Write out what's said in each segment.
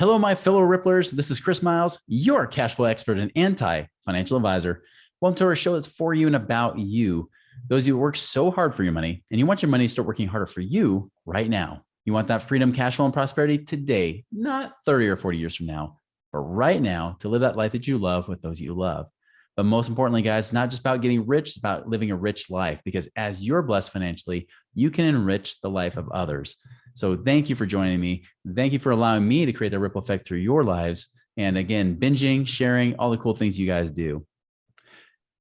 Hello, my fellow Ripplers. This is Chris Miles, your cash flow expert and anti-financial advisor. Welcome to our show that's for you and about you. Those of you who work so hard for your money and you want your money to start working harder for you right now. You want that freedom, cash flow, and prosperity today, not 30 or 40 years from now, but right now to live that life that you love with those you love. But most importantly, guys, it's not just about getting rich, it's about living a rich life, because as you're blessed financially, you can enrich the life of others. So thank you for joining me. Thank you for allowing me to create the ripple effect through your lives. And again, binging, sharing, all the cool things you guys do.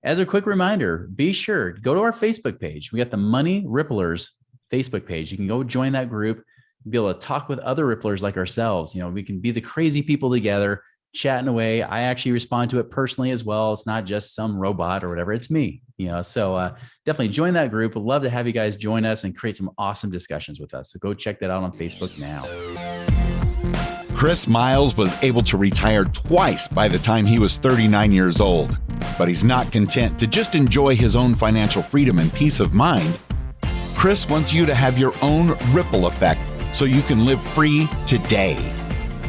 As a quick reminder, be sure to go to our Facebook page. We got the Money Ripplers Facebook page. You can go join that group, be able to talk with other Ripplers like ourselves. You know, we can be the crazy people together, chatting away. I actually respond to it personally as well. It's not just some robot or whatever. It's me, so definitely join that group. We'd love to have you guys join us and create some awesome discussions with us. So go check that out on Facebook now. Chris Miles was able to retire twice by the time he was 39 years old, but he's not content to just enjoy his own financial freedom and peace of mind. Chris wants you to have your own ripple effect so you can live free today.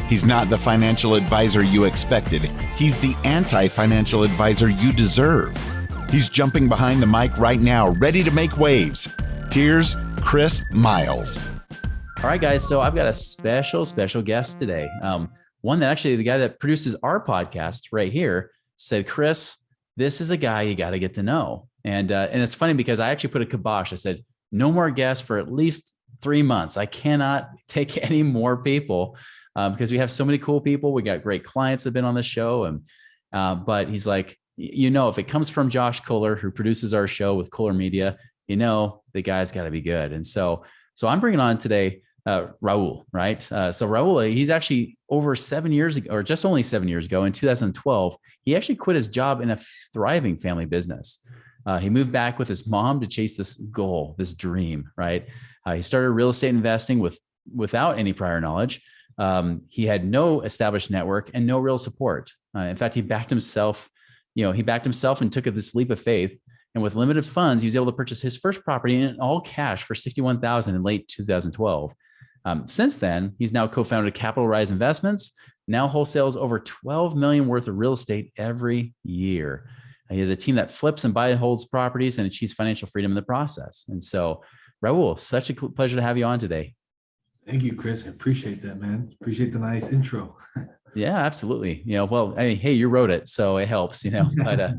He's not the financial advisor you expected. He's the anti-financial advisor you deserve. He's jumping behind the mic right now, ready to make waves. Here's Chris Miles. All right, guys. So I've got a special guest today. One that actually the guy that produces our podcast right here said, Chris, this is a guy you got to get to know. And it's funny because I actually put a kibosh. I said, no more guests for at least 3 months. I cannot take any more people. Because we have so many cool people. We got great clients that have been on the show. But he's like, if it comes from Josh Kohler, who produces our show with Kohler Media, the guy's got to be good. And so I'm bringing on today Raul, right? So Raul, he's actually over 7 years ago, or just only 7 years ago in 2012, he actually quit his job in a thriving family business. He moved back with his mom to chase this goal, this dream, right? He started real estate investing without any prior knowledge. He had no established network and no real support. In fact, he backed himself and took this leap of faith. And with limited funds, he was able to purchase his first property in all cash for $61,000 in late 2012. Since then, he's now co-founded Capital Rise Investments, now wholesales over $12 million worth of real estate every year. He has a team that flips and buy and holds properties and achieves financial freedom in the process. And so, Raul, such a pleasure to have you on today. Thank you, Chris. I appreciate that, man. Appreciate the nice intro. Yeah, absolutely. Hey, you wrote it, so it helps, but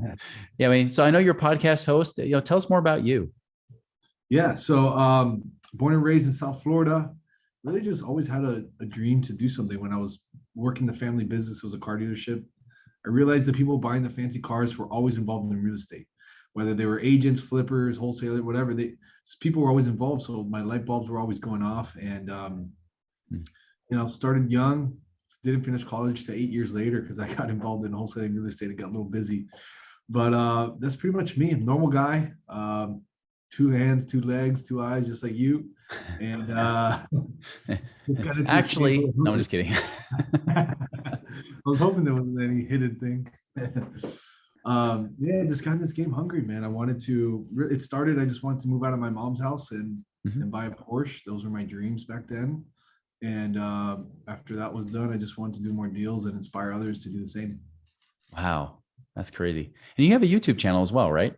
so I know you're a podcast host, tell us more about you. Yeah. So, born and raised in South Florida, really just always had a dream to do something. When I was working the family business, it was a car dealership. I realized that people buying the fancy cars were always involved in real estate, whether they were agents, flippers, wholesalers, whatever. People were always involved. So my light bulbs were always going off, and started young. Didn't finish college to 8 years later because I got involved in wholesaling real estate. It got a little busy, but that's pretty much me. Normal guy, 2 hands, 2 legs, 2 eyes, just like you. And actually, no, I'm just kidding. I was hoping there wasn't any hidden thing. Just got in this game hungry, man. It started, I just wanted to move out of my mom's house and buy a Porsche. Those were my dreams back then. And after that was done, I just wanted to do more deals and inspire others to do the same. Wow, that's crazy. And you have a YouTube channel as well, right?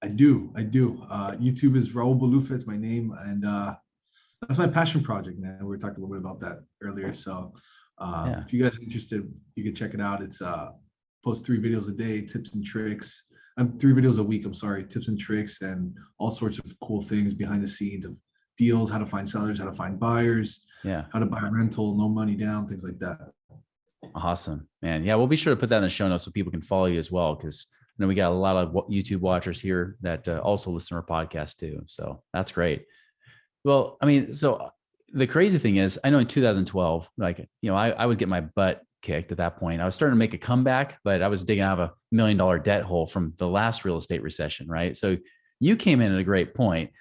I do. YouTube is Raul Bolufe. It's my name. And that's my passion project, man. We talked a little bit about that earlier. So if you guys are interested, you can check it out. It's post 3 videos a day, tips and tricks. 3 videos a week, tips and tricks and all sorts of cool things behind the scenes of deals, how to find sellers, how to find buyers, how to buy a rental, no money down, things like that. Awesome, man. Yeah, we'll be sure to put that in the show notes so people can follow you as well, because I know we got a lot of YouTube watchers here that also listen to our podcast too. So that's great. Well, so the crazy thing is, I know in 2012, I was getting my butt kicked at that point. I was starting to make a comeback, but I was digging out of $1 million debt hole from the last real estate recession, right? So you came in at a great point.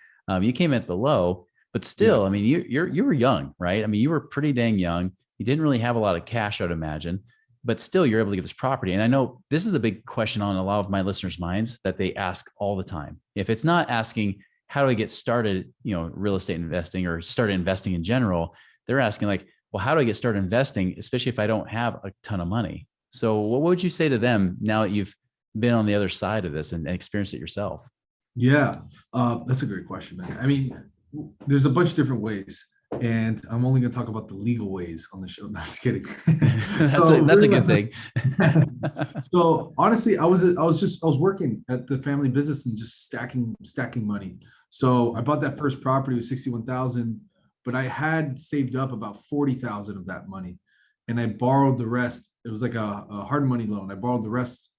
You came in at the low, but still, you were young, right? You were pretty dang young. You didn't really have a lot of cash, I would imagine, but still you're able to get this property. And I know this is the big question on a lot of my listeners' minds that they ask all the time. If it's not asking, how do I get started, real estate investing or started investing in general, they're asking like, well, how do I get started investing, especially if I don't have a ton of money? So what would you say to them now that you've been on the other side of this and experienced it yourself? Yeah, that's a great question, man. I mean, there's a bunch of different ways, and I'm only going to talk about the legal ways on the show. No, just kidding. That's a good thing. So honestly, I was working at the family business and just stacking money. So I bought that first property with 61,000, but I had saved up about 40,000 of that money, and I borrowed the rest. It was like a hard money loan. I borrowed the rest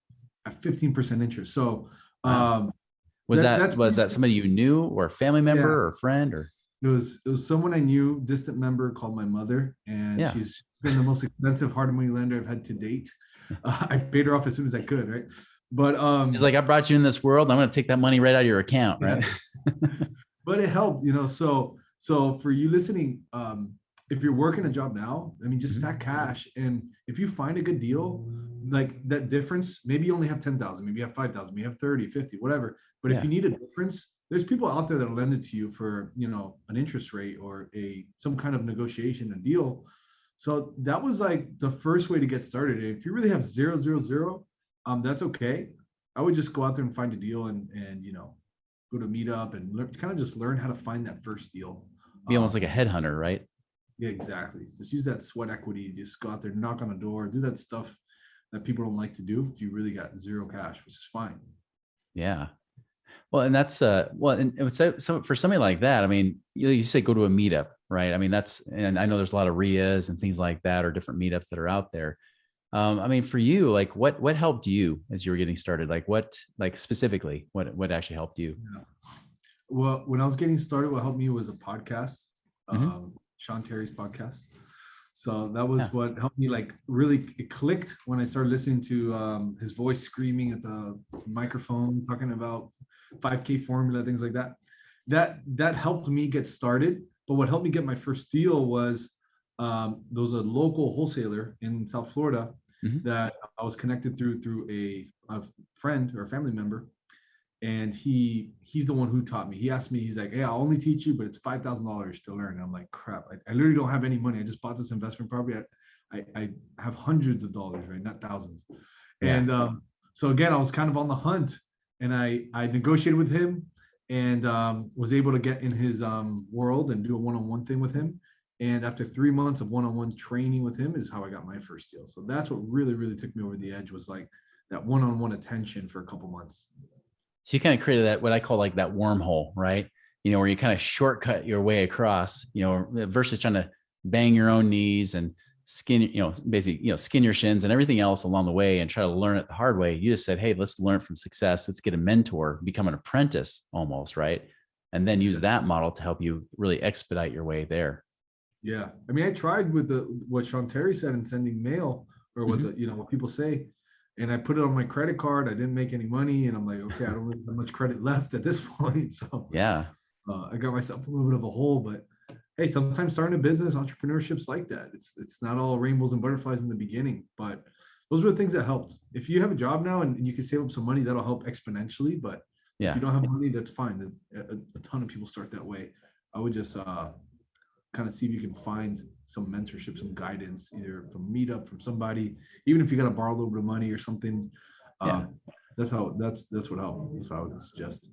at 15% interest. So Wow. um, Was that somebody you knew or a family member yeah. or a friend or? It was someone I knew, distant member, called my mother, and Yeah. she's been the most expensive hard money lender I've had to date. I paid her off as soon as I could, right? But She's like, I brought you in this world, and I'm going to take that money right out of your account, right? Yeah. But it helped, you know. So for you listening, if you're working a job now, I mean, just stack cash, and if you find a good deal, like that difference, maybe you only have 10,000, maybe you have 5,000, maybe you have 30, 50, whatever. But if you need a difference, there's people out there that'll lend it to you for, you know, an interest rate or some kind of negotiation, a deal. So that was like the first way to get started. And if you really have 0, 0, 0, that's okay. I would just go out there and find a deal and you know, go to Meetup and kind of just learn how to find that first deal. Be almost like a headhunter, right? Yeah, exactly. Just use that sweat equity. Just go out there, knock on a door, do that stuff that people don't like to do if you really got zero cash, which is fine. Yeah. Well, and that's and so for somebody like that, I mean, you say go to a meetup, right? I mean, and I know there's a lot of RIAs and things like that, or different meetups that are out there. I mean, for you, like what helped you as you were getting started? Like specifically, what actually helped you? Yeah. Well, when I was getting started, what helped me was a podcast, Sean Terry's podcast. So that was what helped me, like, really, it clicked when I started listening to his voice screaming at the microphone, talking about 5K formula, things like that. That helped me get started. But what helped me get my first deal was there was a local wholesaler in South Florida that I was connected through a friend or a family member. And he's the one who taught me. He asked me, he's like, hey, I'll only teach you, but it's $5,000 to learn. And I'm like, crap, I literally don't have any money. I just bought this investment property. I have hundreds of dollars, right? Not thousands. Yeah. And so again, I was kind of on the hunt, and I negotiated with him and was able to get in his world and do a one-on-one thing with him. And after 3 months of one-on-one training with him is how I got my first deal. So that's what really, really took me over the edge, was like that one-on-one attention for a couple months. So you kind of created that, what I call like that wormhole, right? You know, where you kind of shortcut your way across, you know, versus trying to bang your own knees and skin, you know, basically, you know, skin your shins and everything else along the way and try to learn it the hard way. You just said, hey, let's learn from success. Let's get a mentor, become an apprentice almost, right? And then use that model to help you really expedite your way there. Yeah. I mean, I tried with what Sean Terry said in sending mail, or what the, you know, what people say. And I put it on my credit card. I didn't make any money. And I'm like, okay, I don't really have much credit left at this point. So yeah, I got myself a little bit of a hole. But hey, sometimes starting a business, entrepreneurship's like that. It's not all rainbows and butterflies in the beginning, but those were the things that helped. If you have a job now and you can save up some money, that'll help exponentially. But if you don't have money, that's fine. A ton of people start that way. I would just kind of see if you can find some mentorship, some guidance, either from Meetup, from somebody, even if you got to borrow a little bit of money or something. That's what helped. That's what I would suggest.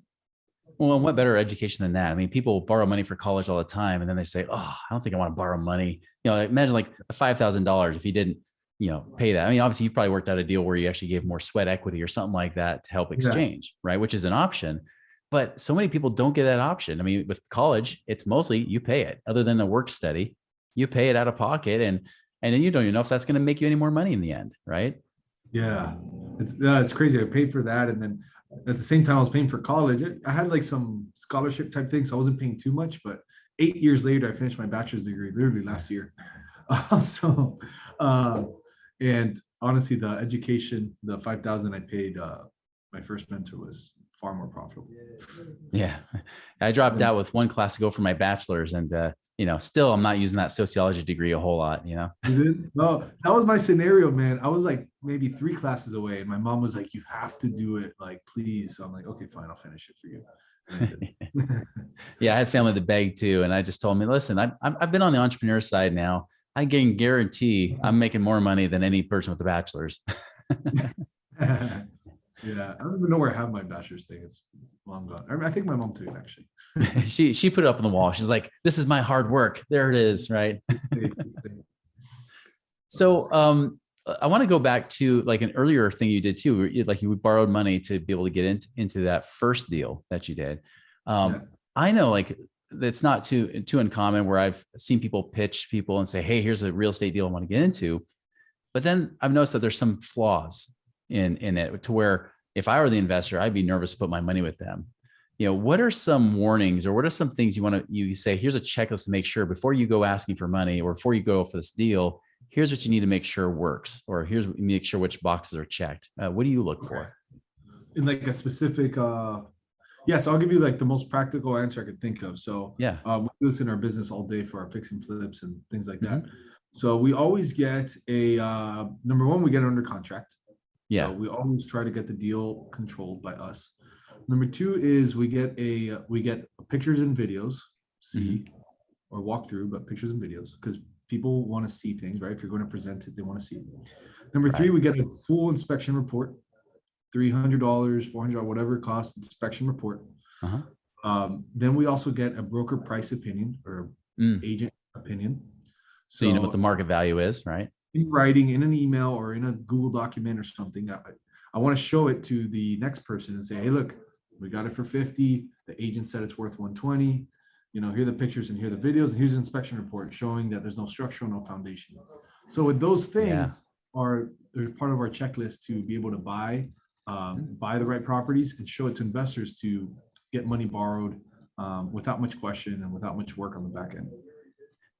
Well, and what better education than that? I mean, people borrow money for college all the time, and then they say, "Oh, I don't think I want to borrow money." You know, imagine like $5,000 if you didn't, you know, pay that. I mean, obviously, you probably worked out a deal where you actually gave more sweat equity or something like that to help exchange, right? Which is an option. But so many people don't get that option. I mean, with college, it's mostly you pay it. Other than the work study, you pay it out of pocket, and then you don't even know if that's going to make you any more money in the end, right? Yeah, it's crazy. I paid for that, and then at the same time I was paying for college. I had like some scholarship type things, so I wasn't paying too much. But 8 years later, I finished my bachelor's degree literally last year. And honestly, the education, the 5,000 I paid my first mentor was far more profitable. Yeah, I dropped out with one class to go for my bachelor's, and you know, still I'm not using that sociology degree a whole lot. You know, no, that was my scenario, man. I was like maybe 3 classes away, and my mom was like, "You have to do it, like, please." So I'm like, "Okay, fine, I'll finish it for you." Yeah, I had family that begged too, and I just told me, listen, I've been on the entrepreneur side now. I can guarantee I'm making more money than any person with a bachelor's. Yeah, I don't even know where I have my bachelor's thing. It's long gone. I think my mom took it actually. She put it up on the wall. She's like, "This is my hard work." There it is, right? So I want to go back to like an earlier thing you did too. Like you borrowed money to be able to get into that first deal that you did. Yeah. I know like it's not too uncommon where I've seen people pitch people and say, "Hey, here's a real estate deal I want to get into." But then I've noticed that there's some flaws in it to where if I were the investor, I'd be nervous to put my money with them. What are some warnings or what are some things you say, here's a checklist to make sure before you go asking for money or before you go for this deal, here's what you need to make sure works, or here's make sure which boxes are checked. What do you look for? In like a specific, yeah, so I'll give you like the most practical answer I could think of. So Yeah. we do this in our business all day for our fix and flips and things like that. Mm-hmm. So we always get a, number one, we get it under contract. Yeah. So we always try to get the deal controlled by us. Number two is we get pictures and videos, or walk through, but pictures and videos, because people want to see things, right? If you're going to present it, they want to see it. Number three, we get a full inspection report, $300, $400, whatever it costs, inspection report. Then we also get a broker price opinion or agent opinion. So you know what the market value is, right? In writing, in an email, or in a Google document or something. I want to show it to the next person and say, hey, look, we got it for 50. The agent said it's worth 120. Here are the pictures and here are the videos. And here's an inspection report showing that there's no structural, no foundation. So with those things they're part of our checklist to be able to buy the right properties and show it to investors to get money borrowed without much question and without much work on the back end.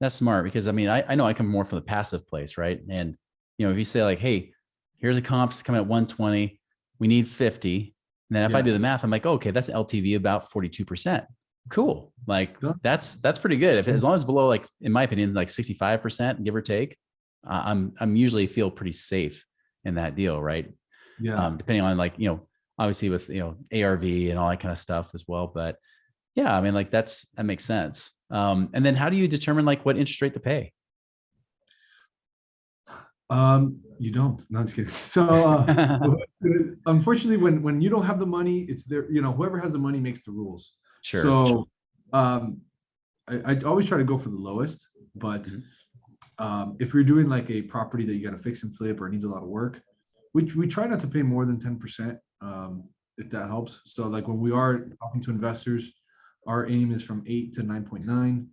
That's smart because I mean, I know I come more from the passive place, right? And if you say like, hey, here's a comps coming at 120, we need 50. And then if I do the math, I'm like, oh, okay, that's LTV about 42%. Cool. Like that's pretty good. As long as it's below, like, in my opinion, like 65%, give or take, I'm usually feel pretty safe in that deal, right? Yeah. Depending on like, obviously with, ARV and all that kind of stuff as well. But yeah, I mean, like that makes sense. And then how do you determine like what interest rate to pay? You don't. No, I'm just kidding. So unfortunately, when you don't have the money, it's there. Whoever has the money makes the rules. Sure. So I always try to go for the lowest, but if you're doing like a property that you got to fix and flip or needs a lot of work, we try not to pay more than 10%, if that helps. So like when we are talking to investors, our aim is from 8 to 9.9.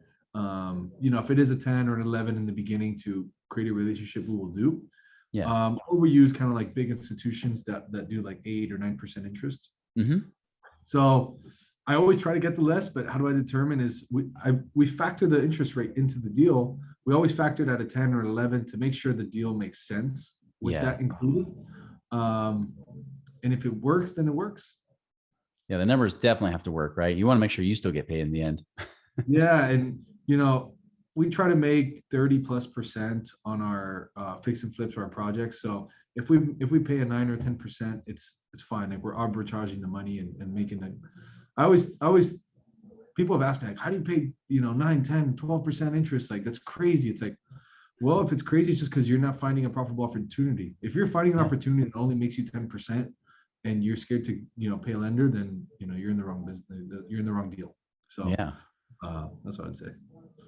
If it is a 10 or an 11 in the beginning to create a relationship, we will do. Yeah. Or we use kind of like big institutions that do like 8 or 9% interest. So I always try to get the less, but how do I determine is we factor the interest rate into the deal. We always factor it at a 10 or 11 to make sure the deal makes sense with that included. And if it works, then it works. Yeah, the numbers definitely have to work, right? You want to make sure you still get paid in the end. Yeah, and we try to make 30+% on our fix and flips or our projects. So if we pay a 9 or 10%, it's fine. Like we're arbitraging the money and making it. I always people have asked me like, how do you pay 9, 10, 12% interest? Like that's crazy. It's like, well, if it's crazy, it's just because you're not finding a profitable opportunity. If you're finding an opportunity that only makes you 10% and you're scared to pay a lender, then you're in the wrong business. You're in the wrong deal. So yeah, that's what I'd say.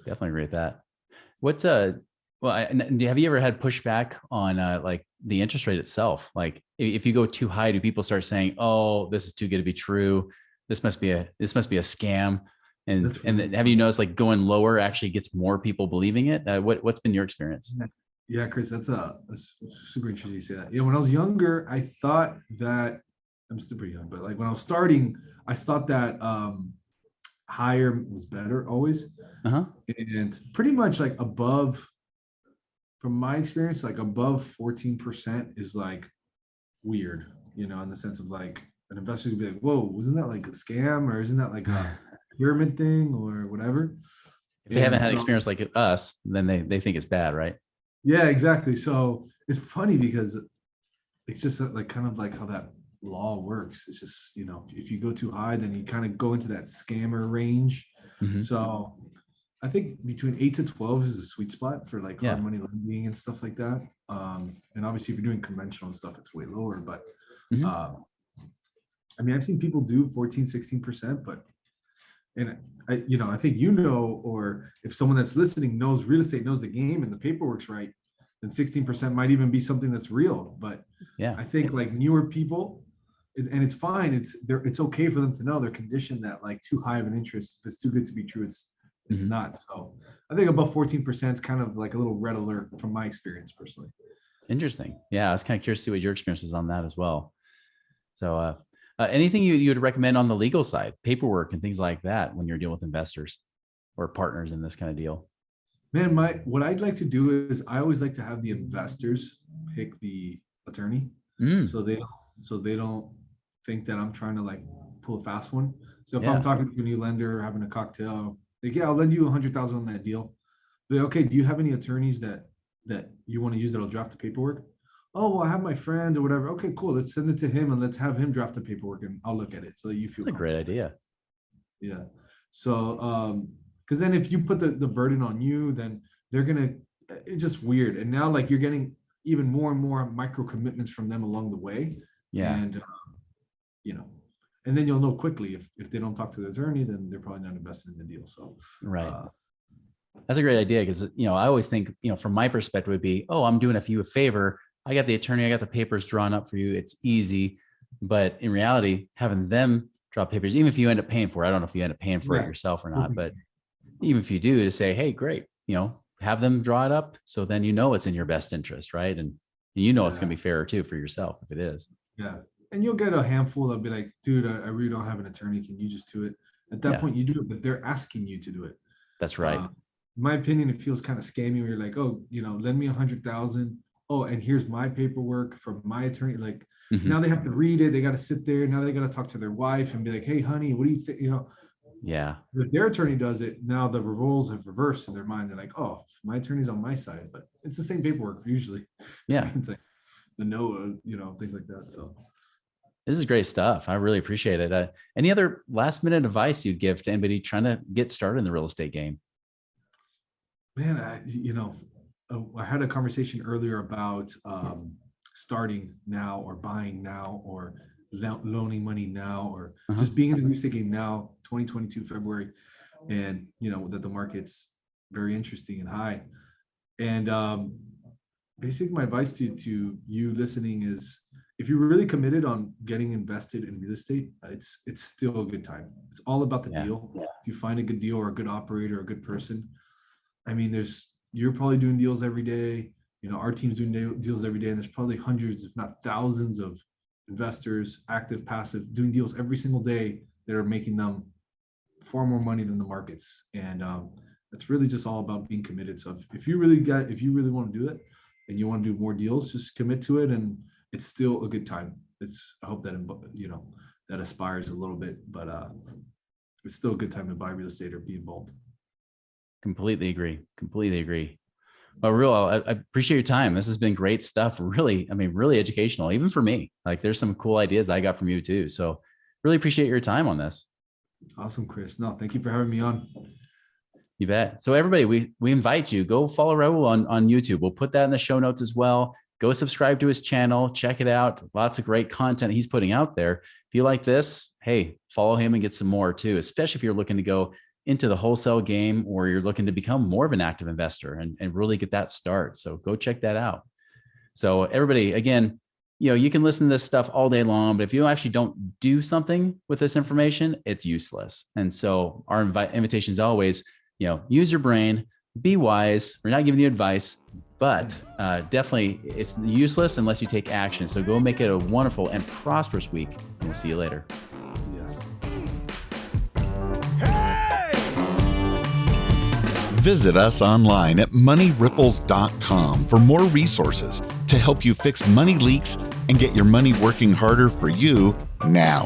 Definitely agree with that. Have you ever had pushback on like the interest rate itself? Like if you go too high, do people start saying, "Oh, this is too good to be true. This must be a scam"? And have you noticed like going lower actually gets more people believing it? What's been your experience? Yeah, Chris, that's super interesting you say that. When I was younger, I thought that I'm still pretty young, but like when I was starting, I thought that higher was better always. And pretty much like above, from my experience, like above 14% is like weird, in the sense of like an investor would be like, whoa, wasn't that like a scam, or isn't that like a pyramid thing or whatever? If they haven't had experience like us, then they think it's bad, right? Yeah, exactly. So it's funny because it's just like kind of like how that law works. It's just, if you go too high, then you kind of go into that scammer range. So I think between 8 to 12 is the sweet spot for like Yeah. hard money lending and stuff like that. And obviously, if you're doing conventional stuff, it's way lower. But Mhm. I mean, I've seen people do 14, 16%, but and I think or if someone that's listening knows real estate, knows the game, and the paperwork's right, then 16% might even be something that's real. But Yeah. I think like newer people, and it's fine. It's okay for them to know they're conditioned that like too high of an interest, if it's too good to be true, it's Mhm. not. So I think above 14% is kind of like a little red alert from my experience personally. Interesting. Yeah, I was kind of curious to see what your experience was on that as well. So, anything you would recommend on the legal side, paperwork and things like that, when you're dealing with investors or partners in this kind of deal? Man, what I'd like to do is I always like to have the investors pick the attorney, Mm, so they don't think that I'm trying to like pull a fast one. So if I'm yeah, talking to a new lender, having a cocktail, like, yeah, I'll lend you 100,000 on that deal. But okay, do you have any attorneys that you want to use that'll draft the paperwork? Oh, well, I have my friend or whatever. Okay, cool. Let's send it to him and let's have him draft the paperwork and I'll look at it so that you feel that's a great comfortable. idea. Yeah. So, because then if you put the burden on you, then they're gonna, it's just weird. And now, like, you're getting even more and more micro commitments from them along the way. Yeah, And, you know, and then you'll know quickly if they don't talk to the attorney, then they're probably not invested in the deal. So, right. uh, That's a great idea because, I always think, from my perspective would be, oh, I'm doing you a favor. I got the attorney, I got the papers drawn up for you. It's easy. But in reality, having them draw papers, even if you end up paying for it, I don't know if you end up paying for it yeah. yourself or not, but even if you do, to say, hey, great, have them draw it up. So then it's in your best interest, right? And it's going to Yeah. be fairer too for yourself if it is. Yeah. And you'll get a handful that'll be like, dude, I really don't have an attorney. Can you just do it? At that Yeah, point, you do it, but they're asking you to do it. that's right. In my opinion, it feels kind of scammy where you're like, oh, lend me 100,000. Oh, and here's my paperwork from my attorney. Like Mhm. now they have to read it. They got to sit there. Now they got to talk to their wife and be like, hey, honey, what do you think? Yeah, If their attorney does it, now the roles have reversed in their mind. They're like, oh, my attorney's on my side, but it's the same paperwork usually. yeah. It's like the no, things like that. So. This is great stuff. I really appreciate it. Any other last minute advice you'd give to anybody trying to get started in the real estate game? Man, I had a conversation earlier about starting now or buying now or loaning money now or just being in the real estate game now, 2022 February, and that the market's very interesting and high. And basically, my advice to you listening is, if you're really committed on getting invested in real estate, it's still a good time. It's all about the Yeah. deal. If you find a good deal or a good operator, a good person, I mean, you're probably doing deals every day. Our team's doing deals every day, and there's probably hundreds, if not thousands, of investors, active, passive, doing deals every single day that are making them far more money than the markets. And it's really just all about being committed. So if you really want to do it and you want to do more deals, just commit to it, and it's still a good time. I hope that that aspires a little bit, but it's still a good time to buy real estate or be involved. Completely agree. Well, Raul, I appreciate your time. This has been great stuff. Really, really educational, even for me. Like, there's some cool ideas I got from you too. So really appreciate your time on this. Awesome, Chris. No, thank you for having me on. You bet. So everybody, we invite you, go follow Raul on YouTube. We'll put that in the show notes as well. Go subscribe to his channel, check it out. Lots of great content he's putting out there. If you like this, hey, follow him and get some more too, especially if you're looking to go into the wholesale game or you're looking to become more of an active investor and really get that start. So go check that out. So everybody, again, you can listen to this stuff all day long, but if you actually don't do something with this information, it's useless. And so our invitation is always, use your brain, be wise. We're not giving you advice, but definitely it's useless unless you take action. So go make it a wonderful and prosperous week, and we'll see you later. Yes. Visit us online at moneyripples.com for more resources to help you fix money leaks and get your money working harder for you now.